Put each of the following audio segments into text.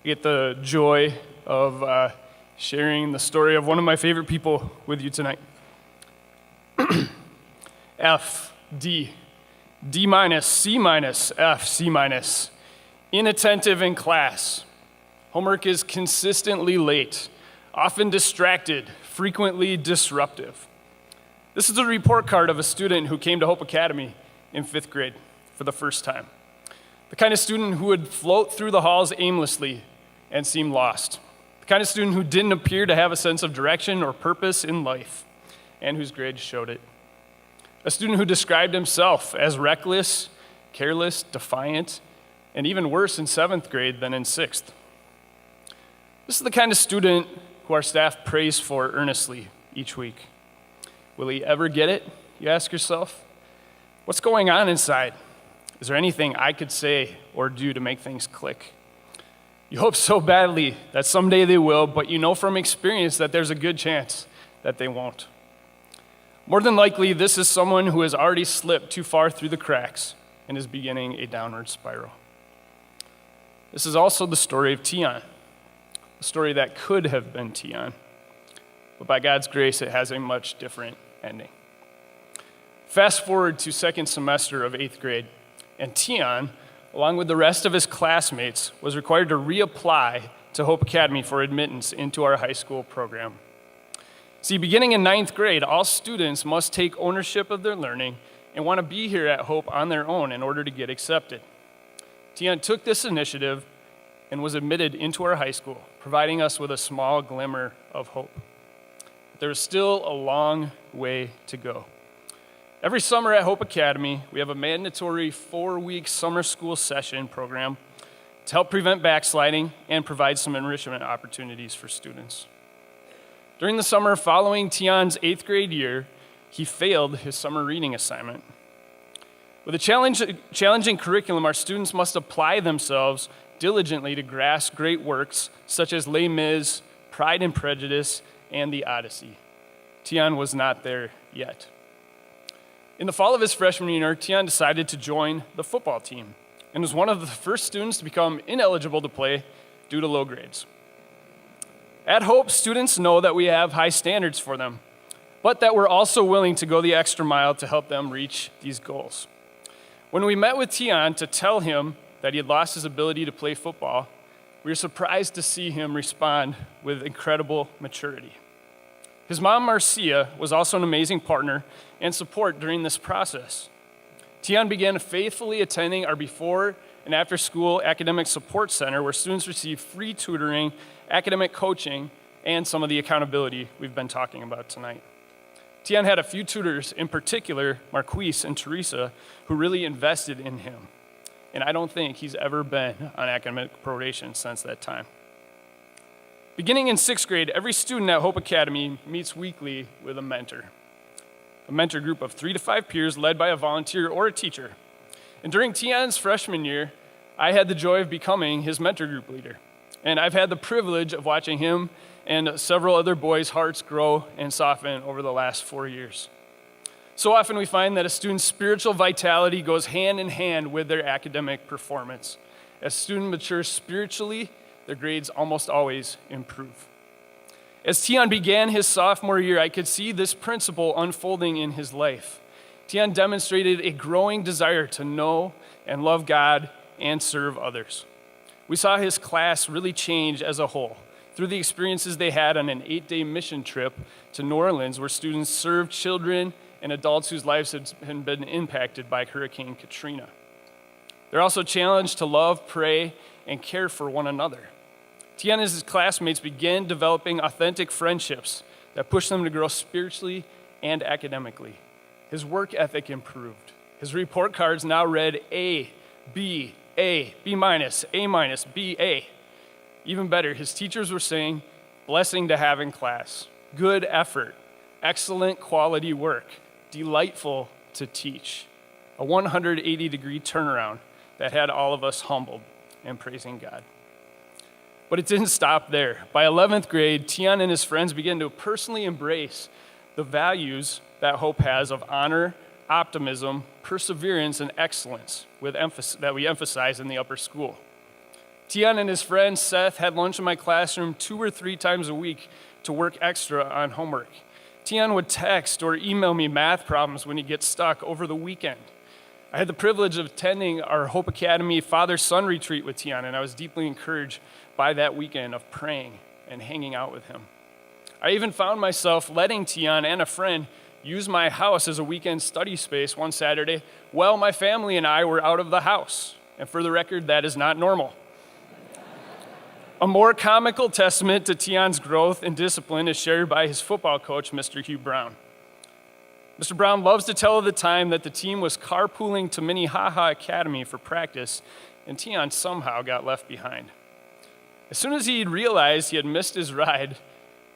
get the joy of sharing the story of one of my favorite people with you tonight. F, D, D minus, C minus, F, C minus. Inattentive in class. Homework is consistently late, often distracted, frequently disruptive. This is a report card of a student who came to Hope Academy in 5th grade for the first time. The kind of student who would float through the halls aimlessly and seem lost. The kind of student who didn't appear to have a sense of direction or purpose in life, and whose grades showed it. A student who described himself as reckless, careless, defiant, and even worse in 7th grade than in 6th. This is the kind of student who our staff prays for earnestly each week. Will he ever get it, you ask yourself? What's going on inside? Is there anything I could say or do to make things click? You hope so badly that someday they will, but you know from experience that there's a good chance that they won't. More than likely, this is someone who has already slipped too far through the cracks and is beginning a downward spiral. This is also the story of Tian, a story that could have been Tian, but by God's grace, it has a much different ending. Fast forward to 2nd semester of 8th grade, and Tian, along with the rest of his classmates, was required to reapply to Hope Academy for admittance into our high school program. See, beginning in 9th grade, all students must take ownership of their learning and want to be here at Hope on their own in order to get accepted. Tian took this initiative and was admitted into our high school, providing us with a small glimmer of hope. But there is still a long way to go. Every summer at Hope Academy, we have a mandatory 4-week summer school session program to help prevent backsliding and provide some enrichment opportunities for students. During the summer following Tian's 8th grade year, he failed his summer reading assignment. With a challenging curriculum, our students must apply themselves diligently to grasp great works such as Les Mis, Pride and Prejudice, and the Odyssey. Tian was not there yet. In the fall of his freshman year, Tian decided to join the football team and was one of the first students to become ineligible to play due to low grades. At Hope, students know that we have high standards for them, but that we're also willing to go the extra mile to help them reach these goals. When we met with Tian to tell him that he had lost his ability to play football, we were surprised to see him respond with incredible maturity. His mom, Marcia, was also an amazing partner and support during this process. Tian began faithfully attending our before and after school academic support center where students receive free tutoring, academic coaching, and some of the accountability we've been talking about tonight. Tian had a few tutors, in particular, Marquise and Teresa, who really invested in him. And I don't think he's ever been on academic probation since that time. Beginning in 6th grade, every student at Hope Academy meets weekly with a mentor group of 3 to 5 peers led by a volunteer or a teacher. And during Tian's freshman year, I had the joy of becoming his mentor group leader. And I've had the privilege of watching him and several other boys' hearts grow and soften over the last 4 years. So often we find that a student's spiritual vitality goes hand in hand with their academic performance. As a student matures spiritually, their grades almost always improve. As Tian began his sophomore year, I could see this principle unfolding in his life. Tian demonstrated a growing desire to know and love God and serve others. We saw his class really change as a whole through the experiences they had on an 8-day mission trip to New Orleans, where students served children and adults whose lives had been impacted by Hurricane Katrina. They're also challenged to love, pray, and care for one another. Tian and his classmates began developing authentic friendships that pushed them to grow spiritually and academically. His work ethic improved. His report cards now read A, B minus, A minus, B, A. Even better, his teachers were saying, blessing to have in class, good effort, excellent quality work, delightful to teach. A 180-degree turnaround that had all of us humbled and praising God. But it didn't stop there. By 11th grade, Tian and his friends began to personally embrace the values that Hope has of honor, optimism, perseverance, and excellence that we emphasize in the upper school. Tian and his friend Seth had lunch in my classroom 2 or 3 times a week to work extra on homework. Tian would text or email me math problems when he gets stuck over the weekend. I had the privilege of attending our Hope Academy father-son retreat with Tian, and I was deeply encouraged by that weekend of praying and hanging out with him. I even found myself letting Tian and a friend use my house as a weekend study space one Saturday while my family and I were out of the house. And for the record, that is not normal. A more comical testament to Tian's growth and discipline is shared by his football coach, Mr. Hugh Brown. Mr. Brown loves to tell of the time that the team was carpooling to Minnehaha Academy for practice, and Tian somehow got left behind. As soon as he realized he had missed his ride,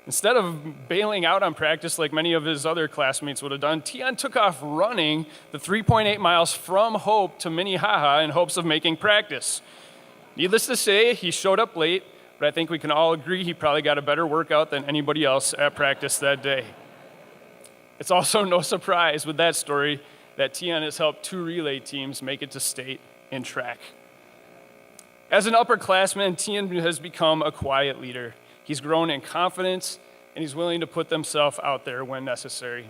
instead of bailing out on practice like many of his other classmates would have done, Tian took off running the 3.8 miles from Hope to Minnehaha in hopes of making practice. Needless to say, he showed up late, but I think we can all agree he probably got a better workout than anybody else at practice that day. It's also no surprise with that story that Tian has helped 2 relay teams make it to state in track. As an upperclassman, Tian has become a quiet leader. He's grown in confidence, and he's willing to put himself out there when necessary.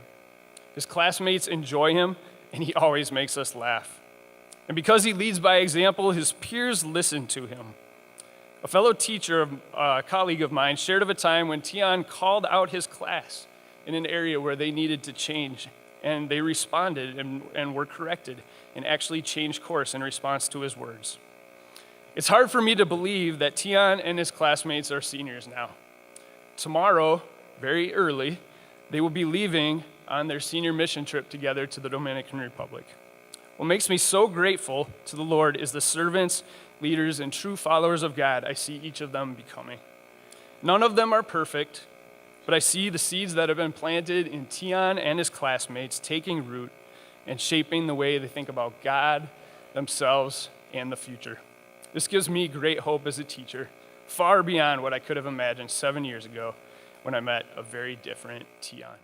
His classmates enjoy him, and he always makes us laugh. And because he leads by example, his peers listen to him. A fellow teacher, a colleague of mine, shared of a time when Tian called out his class in an area where they needed to change, and they responded and were corrected and actually changed course in response to his words. It's hard for me to believe that Tian and his classmates are seniors now. Tomorrow, very early, they will be leaving on their senior mission trip together to the Dominican Republic. What makes me so grateful to the Lord is the servants, leaders, and true followers of God I see each of them becoming. None of them are perfect, but I see the seeds that have been planted in Tian and his classmates taking root and shaping the way they think about God, themselves, and the future. This gives me great hope as a teacher, far beyond what I could have imagined 7 years ago when I met a very different Tian.